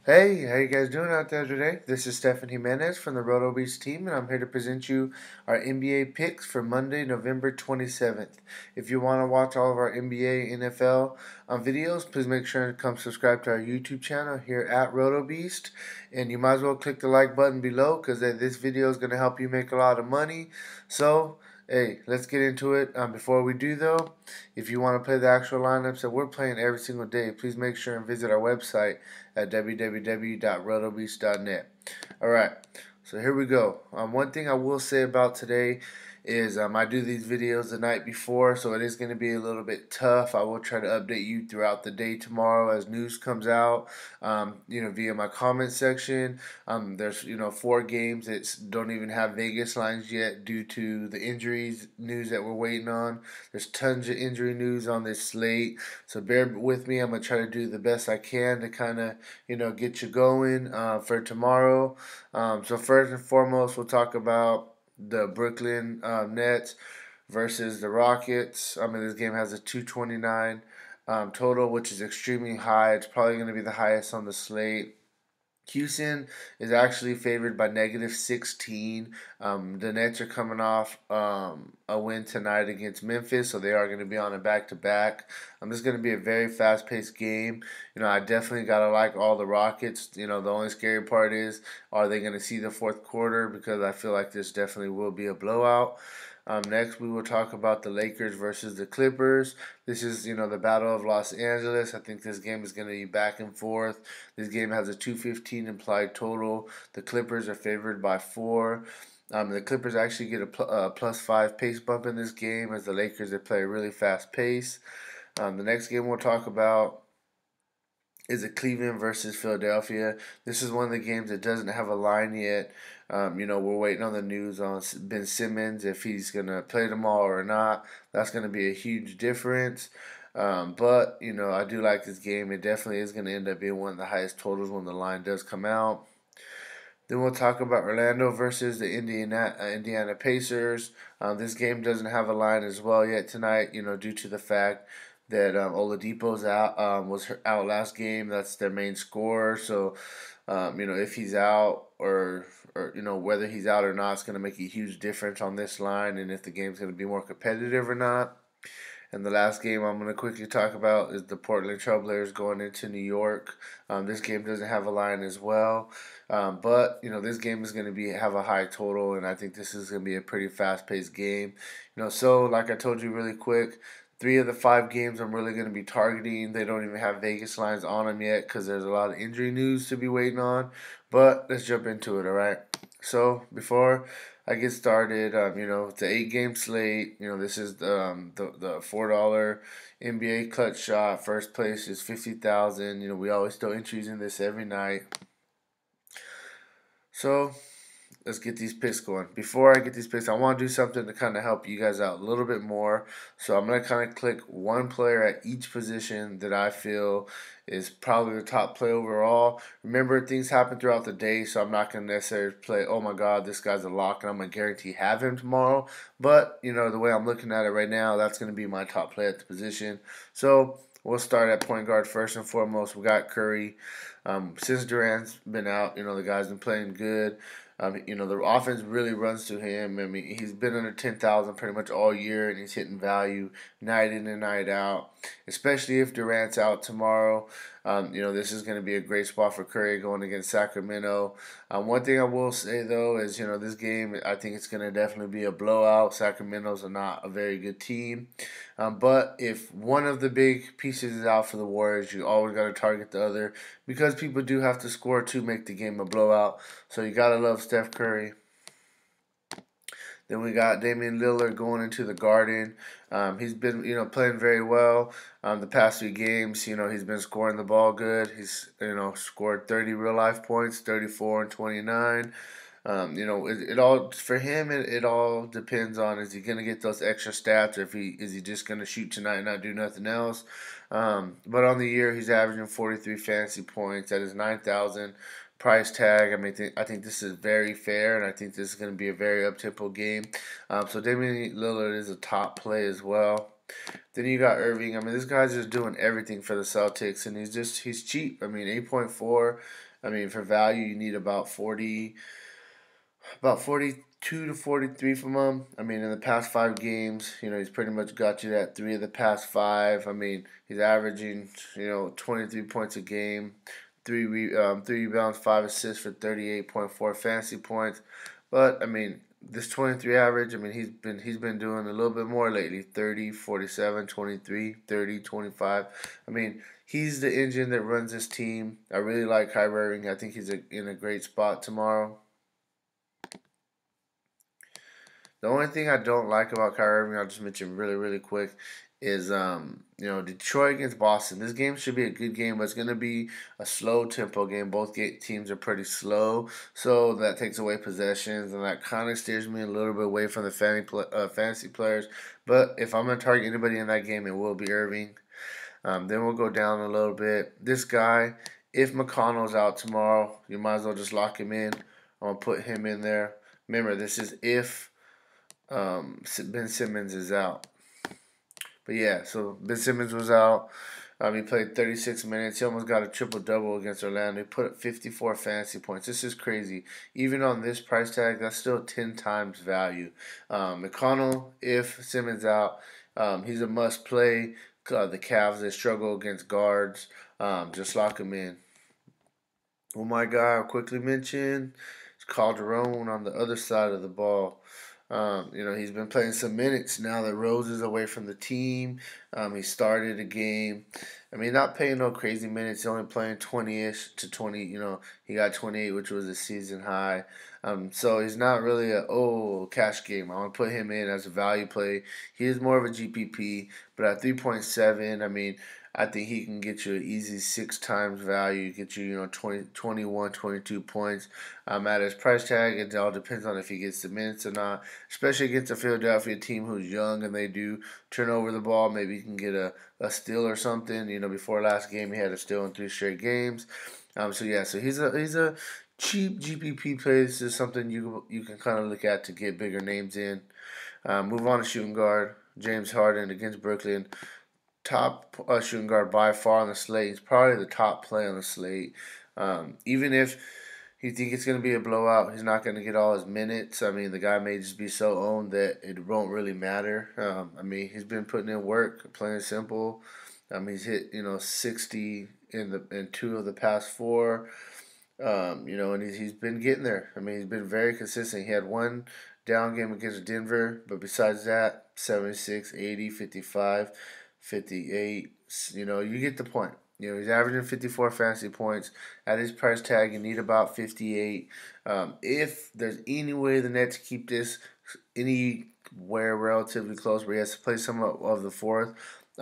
Hey, how you guys doing out there today? This is Stephen Jimenez from the Roto Beast team, and I'm here to present you our NBA picks for Monday, November 27th. If you want to watch all of our NBA, NFL videos, please make sure to come subscribe to our YouTube channel here at Roto Beast, and you might as well click the like button below because this video is going to help you make a lot of money. So, hey, let's get into it. Before we do, though, if you want to play the actual lineups that we're playing every single day, please make sure and visit our website at www.rotobeast.net. All right, so here we go. One thing I will say about today is I do these videos the night before, so it is going to be a little bit tough. I will try to update you throughout the day tomorrow as news comes out, via my comment section. There's 4 games that don't even have Vegas lines yet due to the injuries news that we're waiting on. There's tons of injury news on this slate, so bear with me. I'm gonna try to do the best I can to kind of get you going for tomorrow. So first and foremost, we'll talk about the Brooklyn Nets versus the Rockets. I mean, this game has a 229 total, which is extremely high. It's probably going to be the highest on the slate. Houston is actually favored by -16. The Nets are coming off a win tonight against Memphis, so they are going to be on a back-to-back. This is going to be a very fast-paced game. I definitely got to like all the Rockets. The only scary part is, are they going to see the fourth quarter? Because I feel like this definitely will be a blowout. Next, we will talk about the Lakers versus the Clippers. This is, the Battle of Los Angeles. I think this game is going to be back and forth. This game has a 215 implied total. The Clippers are favored by 4. The Clippers actually get a +5 pace bump in this game, as the Lakers, they play a really fast pace. The next game we'll talk about is it Cleveland versus Philadelphia. This is one of the games that doesn't have a line yet. We're waiting on the news on Ben Simmons, if he's going to play tomorrow or not. That's going to be a huge difference. But I do like this game. It definitely is going to end up being one of the highest totals when the line does come out. Then we'll talk about Orlando versus the Indiana Pacers. This game doesn't have a line as well yet tonight, due to the fact that Oladipo's out, was out last game. That's their main scorer. So, if he's out or whether he's out or not, it's going to make a huge difference on this line, and if the game's going to be more competitive or not. And the last game I'm going to quickly talk about is the Portland Trailblazers going into New York. This game doesn't have a line as well, but this game is going to have a high total, and I think this is going to be a pretty fast-paced game. So like I told you really quick, 3 of the 5 games I'm really going to be targeting. They don't even have Vegas lines on them yet because there's a lot of injury news to be waiting on. But let's jump into it, all right? So before I get started, it's an 8-game slate. This is the $4 NBA clutch shot. First place is 50,000. We always throw entries in this every night. So let's get these picks going. Before I get these picks, I want to do something to kind of help you guys out a little bit more. So I'm going to kind of click one player at each position that I feel is probably the top play overall. Remember, things happen throughout the day, so I'm not going to necessarily play, oh my God, this guy's a lock and I'm going to guarantee have him tomorrow. But, the way I'm looking at it right now, that's going to be my top play at the position. So we'll start at point guard first and foremost. We got Curry. Since Durant's been out, the guy's been playing good. The offense really runs to him. I mean, he's been under 10,000 pretty much all year, and he's hitting value night in and night out. Especially if Durant's out tomorrow, this is going to be a great spot for Curry going against Sacramento. One thing I will say though is, this game, I think it's going to definitely be a blowout. Sacramento's not a very good team, but if one of the big pieces is out for the Warriors, you always got to target the other because people do have to score to make the game a blowout. So you got to love Steph Curry. Then we got Damian Lillard going into the Garden. He's been, playing very well the past 3 games. He's been scoring the ball good. He's, scored 30 real life points, 34 and 29. It all for him. It all depends on, is he going to get those extra stats, or is he just going to shoot tonight and not do nothing else. But on the year, he's averaging 43 fantasy points. That is 9,000 price tag. I mean, I think this is very fair, and I think this is going to be a very up-tempo game. So Damian Lillard is a top play as well. Then you got Irving. I mean, this guy's just doing everything for the Celtics, and he's cheap. I mean, 8.4. I mean, for value, you need about 42 to 43 from him. I mean, in the past 5 games, he's pretty much got you that 3 of the past 5. I mean, he's averaging, 23 points a game, three rebounds, 5 assists for 38.4 fantasy points. But I mean, this 23 average, I mean, he's been doing a little bit more lately. 30, 47, 23, 30, 25. I mean, he's the engine that runs this team. I really like Kyrie Irving. I think he's in a great spot tomorrow. The only thing I don't like about Kyrie Irving, I'll just mention really, really quick, is Detroit against Boston. This game should be a good game, but it's going to be a slow tempo game. Both teams are pretty slow, so that takes away possessions, and that kind of steers me a little bit away from the fantasy players. But if I'm going to target anybody in that game, it will be Irving. Then we'll go down a little bit. This guy, if McConnell's out tomorrow, you might as well just lock him in. I'm going to put him in there. Remember, this is if Ben Simmons is out. But yeah, so Ben Simmons was out. He played 36 minutes. He almost got a triple-double against Orlando. He put up 54 fantasy points. This is crazy. Even on this price tag, that's still 10 times value. McConnell, if Simmons out, he's a must-play. The Cavs, they struggle against guards. Just lock him in. Oh my God, I'll quickly mention is Calderon on the other side of the ball. He's been playing some minutes now that Rose is away from the team. He started a game. I mean, not playing no crazy minutes. He's only playing 20-ish to 20. He got 28, which was a season high. So he's not really a cash game. I want to put him in as a value play. He is more of a GPP, but at 3.7, I mean, I think he can get you an easy 6 times value, get you, 20, 21, 22 points. At his price tag, it all depends on if he gets the minutes or not, especially against a Philadelphia team who's young and they do turn over the ball. Maybe he can get a steal or something. Before last game, he had a steal in 3 straight games. So he's a cheap GPP play. This is something you can kind of look at to get bigger names in. Move on to shooting guard. James Harden against Brooklyn. Top shooting guard by far on the slate. He's probably the top play on the slate. Even if you think it's going to be a blowout, he's not going to get all his minutes. I mean, the guy may just be so owned that it won't really matter. I mean, he's been putting in work, playing simple. He's hit 60 in 2 of the past 4. And he's been getting there. I mean, he's been very consistent. He had one down game against Denver, but besides that, 76, 80, 55. 58. You get the point. He's averaging 54 fantasy points. At his price tag, you need about 58. If there's any way the Nets keep this anywhere relatively close where he has to play some of the fourth,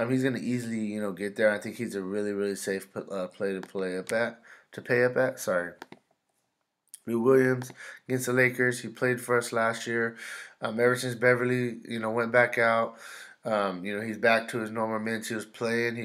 he's going to easily, get there. I think he's a really, really safe play to pay up at. Sorry. Lou Williams against the Lakers. He played for us last year. Ever since Beverly, went back out, he's back to his normal minutes. He was playing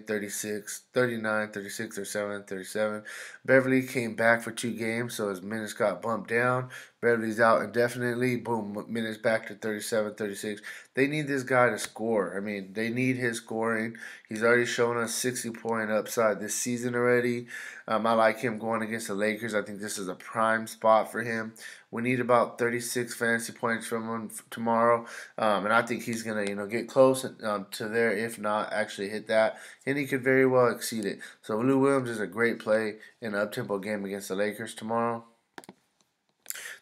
36, 39, 36, or 7, 37. Beverly came back for 2 games, so his minutes got bumped down. Beverly's out indefinitely. Boom, minutes back to 37, 36. They need this guy to score. I mean, they need his scoring. He's already shown us 60-point upside this season already. I like him going against the Lakers. I think this is a prime spot for him. We need about 36 fantasy points from him tomorrow, and I think he's going to get close to there, if not actually hit that, and he could very well exceed it. So Lou Williams is a great play in an up-tempo game against the Lakers tomorrow.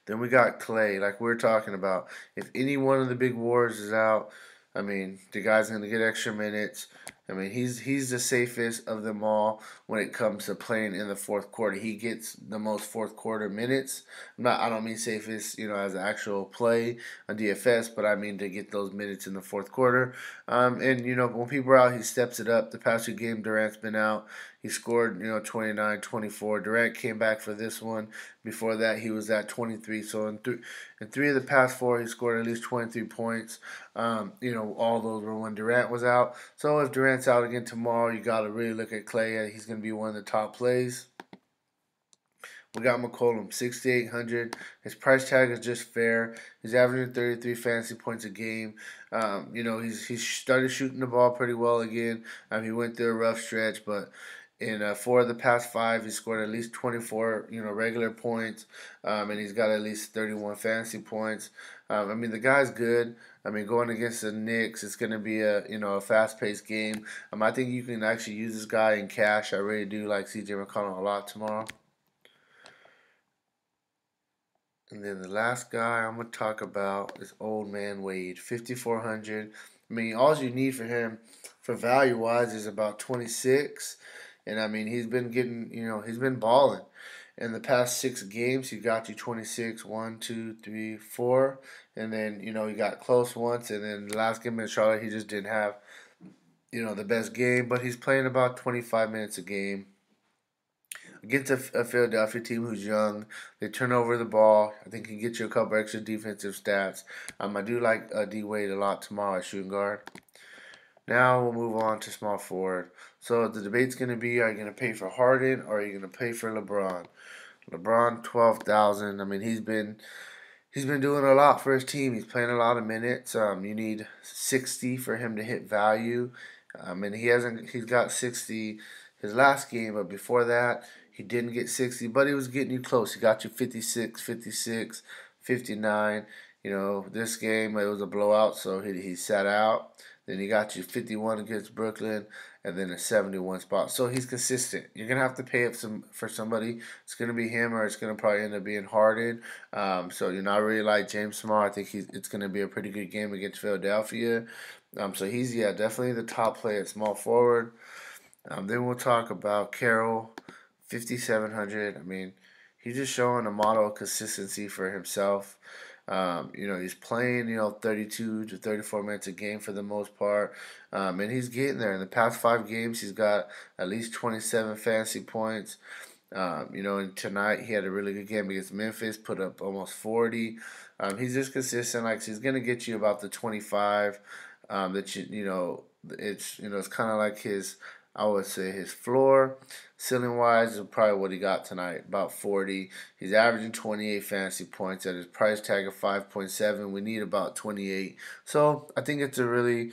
Then we got Klay, like we were talking about. If any one of the big wars is out, I mean, the guy's going to get extra minutes. I mean, he's the safest of them all when it comes to playing in the fourth quarter. He gets the most fourth quarter minutes. I don't mean safest, as an actual play on DFS, but I mean to get those minutes in the fourth quarter. And when people are out, he steps it up. The past 2 games, Durant's been out. He scored, 29, 24. Durant came back for this one. Before that, he was at 23. So in 3 of the past 4, he scored at least 23 points. All those were when Durant was out. So if Durant's out again tomorrow, you got to really look at Klay. He's going to be one of the top plays. We got McCollum, 6,800. His price tag is just fair. He's averaging 33 fantasy points a game. He's started shooting the ball pretty well again. He went through a rough stretch, but in 4 of the past 5, he scored at least 24, regular points, and he's got at least 31 fantasy points. The guy's good. Going against the Knicks, it's going to be a fast-paced game. I think you can actually use this guy in cash. I really do like C.J. McCollum a lot tomorrow. And then the last guy I'm going to talk about is Old Man Wade, 5,400. All you need for him, for value-wise, is about 26. And, he's been getting, he's been balling. In the past 6 games, he got you 26, 1, 2, 3, 4. And then, he got close once. And then the last game in Charlotte, he just didn't have, the best game. But he's playing about 25 minutes a game. Against a Philadelphia team who's young, they turn over the ball. I think he can get you a couple extra defensive stats. I do like D Wade a lot tomorrow at shooting guard. Now we'll move on to small forward. So the debate's going to be: are you going to pay for Harden or are you going to pay for LeBron? LeBron, 12,000. He's been doing a lot for his team. He's playing a lot of minutes. You need 60 for him to hit value. He's got 60 his last game, but before that, he didn't get 60, but he was getting you close. He got you 56, 56, 59. This game, it was a blowout, so he sat out. Then he got you 51 against Brooklyn, and then a 71 spot. So he's consistent. You're going to have to pay up for somebody. It's going to be him, or it's going to probably end up being Harden. So I really like James tomorrow. I think it's going to be a pretty good game against Philadelphia. So he's, definitely the top player at small forward. Then we'll talk about Carroll, 5,700. He's just showing a model of consistency for himself. He's playing, 32 to 34 minutes a game for the most part. And he's getting there. In the past 5 games, he's got at least 27 fantasy points. And tonight he had a really good game against Memphis, put up almost 40. He's just consistent. He's going to get you about the 25. It's kind of like I would say his floor, ceiling wise, is probably what he got tonight, about 40. He's averaging 28 fantasy points at his price tag of 5.7. We need about 28. So I think it's a really,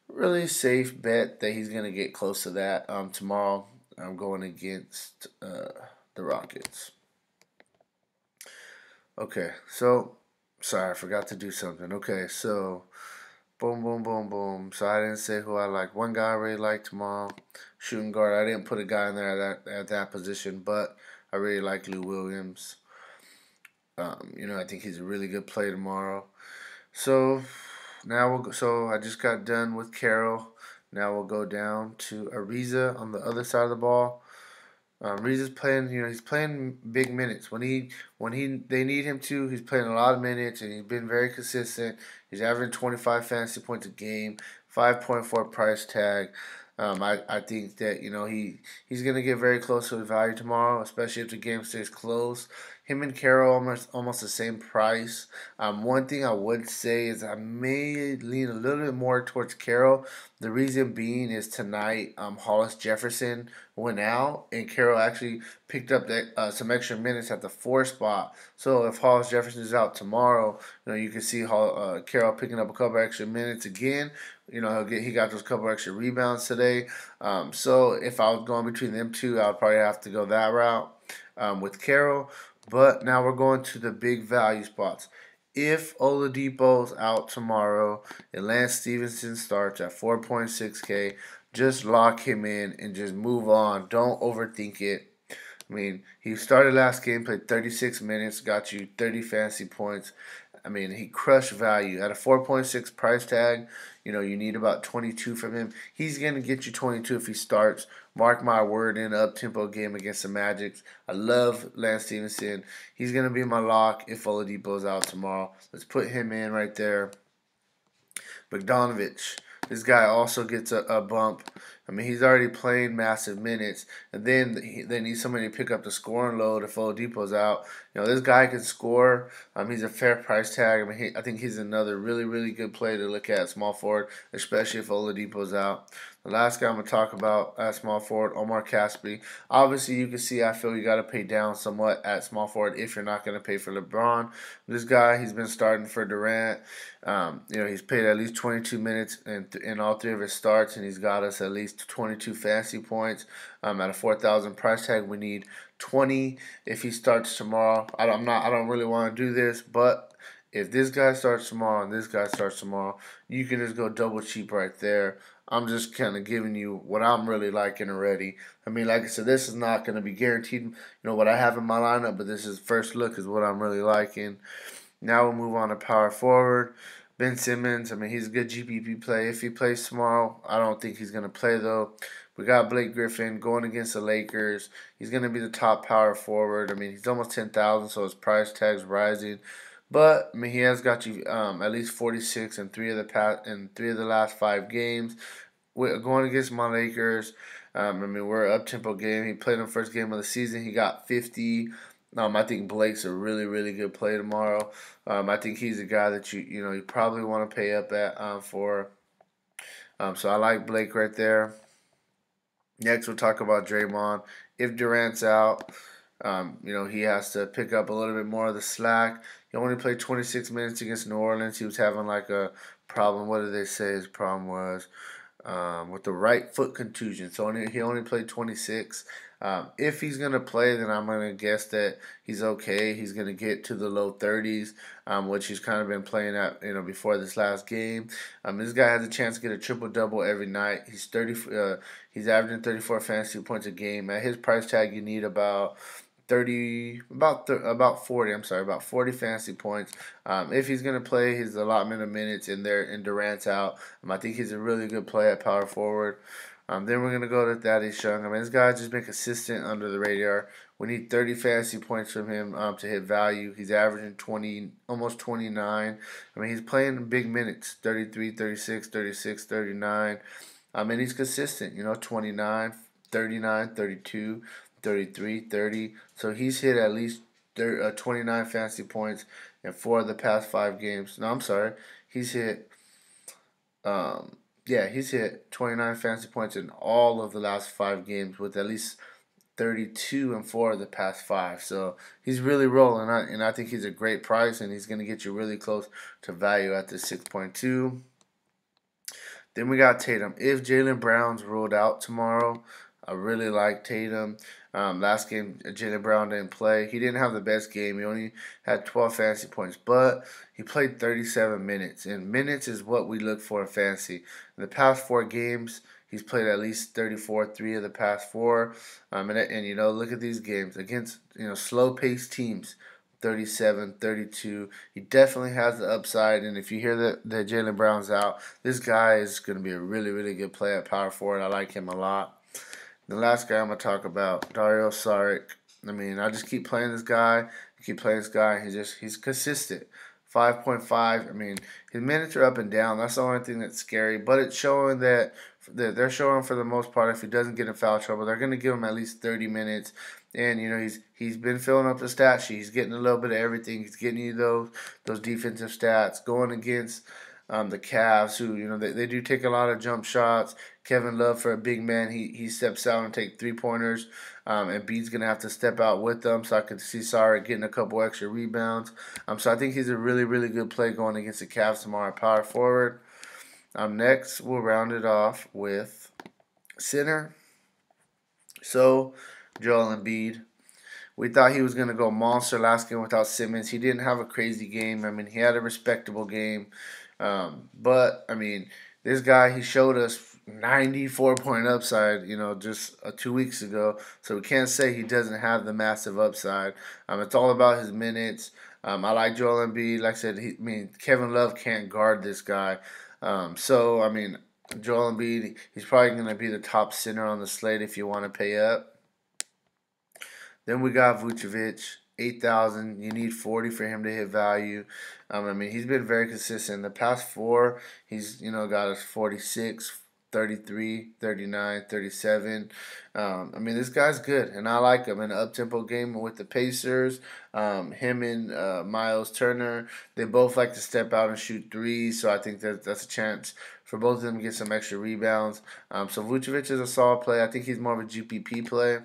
really safe bet that he's going to get close to that tomorrow. I'm going against the Rockets. Okay, so, sorry, I forgot to do something. Okay, so, boom, boom, boom, boom. So I didn't say who I like. One guy I really like tomorrow, shooting guard. I didn't put a guy in there at that position, but I really like Lou Williams. I think he's a really good play tomorrow. So now I just got done with Carroll. Now we'll go down to Ariza on the other side of the ball. Ariza's playing, he's playing big minutes. When they need him to, he's playing a lot of minutes, and he's been very consistent. He's averaging 25 fantasy points a game, 5.4 price tag. I think that he's gonna get very close to his value tomorrow, especially if the game stays close. Him and Carroll almost the same price. One thing I would say is I may lean a little bit more towards Carroll. The reason being is tonight Hollis Jefferson went out, and Carroll actually picked up some extra minutes at the 4 spot. So if Hollis Jefferson is out tomorrow, you can see Carroll picking up a couple extra minutes again. He got those couple extra rebounds today. So if I was going between them two, I'd probably have to go that route with Carroll. But now we're going to the big value spots. If Oladipo's out tomorrow and Lance Stephenson starts at 4.6K, just lock him in and just move on. Don't overthink it. He started last game, played 36 minutes, got you 30 fantasy points. He crushed value. At a 4.6 price tag, you need about 22 from him. He's going to get you 22 if he starts. Mark my word, in an up-tempo game against the Magic. I love Lance Stephenson. He's going to be my lock if Oladipo's out tomorrow. Let's put him in right there. Bogdanovich. This guy also gets a bump. I mean, he's already playing massive minutes, and then they need somebody to pick up the scoring load if Oladipo's out. This guy can score. He's a fair price tag. I mean, I think he's another really, really good play to look at small forward, especially if Oladipo's out. The last guy I'm going to talk about at small forward, Omar Caspi. Obviously, you can see I feel you got to pay down somewhat at small forward if you're not going to pay for LeBron. This guy, he's been starting for Durant. He's played at least 22 minutes in all three of his starts, and he's got us at least 22 fantasy points. At a 4,000 price tag, we need 20 if he starts tomorrow. I don't really want to do this, but if this guy starts tomorrow and this guy starts tomorrow, you can just go double cheap right there. I'm just kind of giving you what I'm really liking already. I mean, like I said, this is not going to be guaranteed, what I have in my lineup, but this is first look is what I'm really liking. Now we'll move on to power forward. Ben Simmons, I mean, he's a good GPP play. If he plays tomorrow, I don't think he's going to play, though. We got Blake Griffin going against the Lakers. He's going to be the top power forward. I mean, he's almost 10,000, so his price tag's rising. But I mean, he has got you at least 46 in three of the last 5 games. We're going against my Lakers. I mean, we're an up-tempo game. He played in the first game of the season. He got 50. I think Blake's a really, really good play tomorrow. I think he's a guy that you probably want to pay up at for. So I like Blake right there. Next, we'll talk about Draymond. If Durant's out, he has to pick up a little bit more of the slack. He only played 26 minutes against New Orleans. He was having like a problem. What did they say his problem was? With the right foot contusion. So he only played 26. If he's going to play, then I'm going to guess that he's okay. He's going to get to the low 30s, which he's kind of been playing at, before this last game. This guy has a chance to get a triple-double every night. He's averaging 34 fantasy points a game. At his price tag, you need about 40 fantasy points. If he's going to play his allotment of minutes in there and Durant's out, I think he's a really good play at power forward. Then we're going to go to Thaddeus Young. I mean, this guy's just been consistent under the radar. We need 30 fantasy points from him to hit value. He's averaging 20, almost 29. I mean, he's playing big minutes, 33, 36, 36, 39. I mean, he's consistent, 29, 39, 32. 33, 30. So he's hit at least 29 fantasy points in 4 of the past 5 games. No, I'm sorry. He's hit, he's hit 29 fantasy points in all of the last 5 games with at least 32 in 4 of the past 5. So he's really rolling, and I think he's a great price, and he's going to get you really close to value at the 6.2. Then we got Tatum. If Jaylen Brown's ruled out tomorrow, I really like Tatum. Last game, Jaylen Brown didn't play. He didn't have the best game. He only had 12 fantasy points, but he played 37 minutes. And minutes is what we look for in fantasy. In the past 4 games, he's played at least 34, 3 of the past 4. Look at these games against slow-paced teams. 37, 32. He definitely has the upside, and if you hear that Jaylen Brown's out, this guy is going to be a really, really good play at power forward. I like him a lot. The last guy I'm going to talk about, Dario Saric. I mean, I just keep playing this guy. He's consistent. 5.5. I mean, his minutes are up and down. That's the only thing that's scary. But it's showing that they're showing for the most part if he doesn't get in foul trouble, they're going to give him at least 30 minutes. And he's been filling up the stat sheet. He's getting a little bit of everything. He's getting you those defensive stats going against the Cavs, who they do take a lot of jump shots. Kevin Love, for a big man, he steps out and take 3-pointers. And Embiid's gonna have to step out with them, so I could see Saric getting a couple extra rebounds. So I think he's a really, really good play going against the Cavs tomorrow at power forward. Next, we'll round it off with center. So Joel Embiid. We thought he was going to go monster last game without Simmons. He didn't have a crazy game. I mean, he had a respectable game. But, I mean, this guy, he showed us 94-point upside, just 2 weeks ago. So we can't say he doesn't have the massive upside. It's all about his minutes. I like Joel Embiid. Like I said, Kevin Love can't guard this guy. Joel Embiid, he's probably going to be the top center on the slate if you want to pay up. Then we got Vucevic, 8,000. You need 40 for him to hit value. He's been very consistent. In the past 4, he's got us 46, 33, 39, 37. I mean, this guy's good, and I like him in an up-tempo game with the Pacers. Him and Miles Turner, they both like to step out and shoot threes, so I think that's a chance for both of them to get some extra rebounds. So Vucevic is a solid play. I think he's more of a GPP play.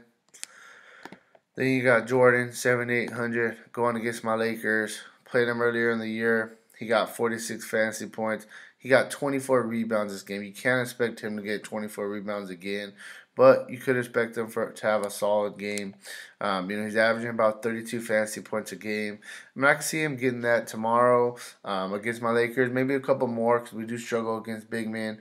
Then you got Jordan, 7,800, going against my Lakers. Played him earlier in the year. He got 46 fantasy points. He got 24 rebounds this game. You can't expect him to get 24 rebounds again, but you could expect him to have a solid game. He's averaging about 32 fantasy points a game. I mean, I can see him getting that tomorrow against my Lakers. Maybe a couple more because we do struggle against big men.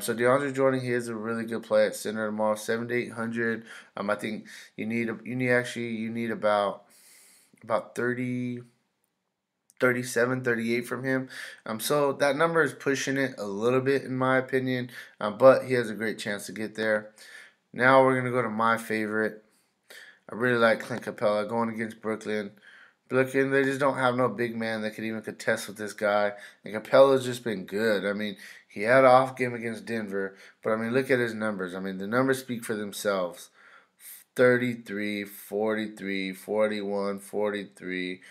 So DeAndre Jordan, he is a really good play at center tomorrow, 7,800. I think you need about 30. 37, 38 from him. So that number is pushing it a little bit in my opinion, but he has a great chance to get there. Now we're going to go to my favorite. I really like Clint Capella going against Brooklyn. Brooklyn, they just don't have no big man that could even contest with this guy. And Capella's just been good. I mean, he had an off game against Denver, but I mean, look at his numbers. I mean, the numbers speak for themselves. 33, 43, 41, 43.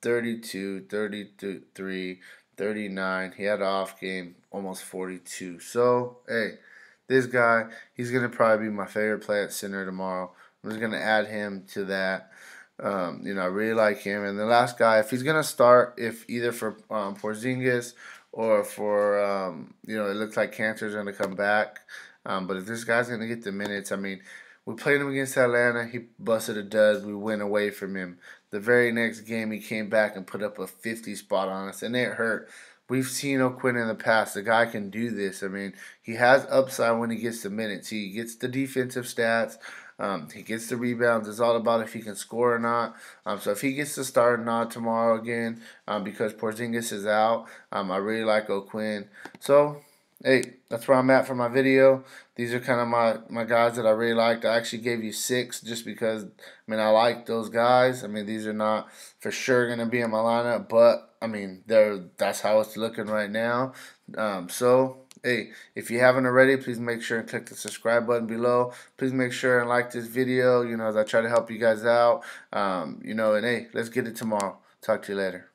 32, 33, 39. He had an off game, almost 42. So, hey, this guy, he's going to probably be my favorite play at center tomorrow. I'm just going to add him to that. I really like him. And the last guy, if he's going to start, if either for Porzingis or for, it looks like Cantor's going to come back. But if this guy's going to get the minutes, I mean, we played him against Atlanta. He busted a dud. We went away from him. The very next game, he came back and put up a 50 spot on us, and it hurt. We've seen O'Quinn in the past. The guy can do this. I mean, he has upside when he gets the minutes. He gets the defensive stats. He gets the rebounds. It's all about if he can score or not. So if he gets to start or not tomorrow again, because Porzingis is out, I really like O'Quinn. So, hey, that's where I'm at for my video. These are kind of my guys that I really liked. I actually gave you 6 just because, I like those guys. These are not for sure going to be in my lineup, but, that's how it's looking right now. Hey, if you haven't already, please make sure and click the subscribe button below. Please make sure and like this video, as I try to help you guys out. And hey, let's get it tomorrow. Talk to you later.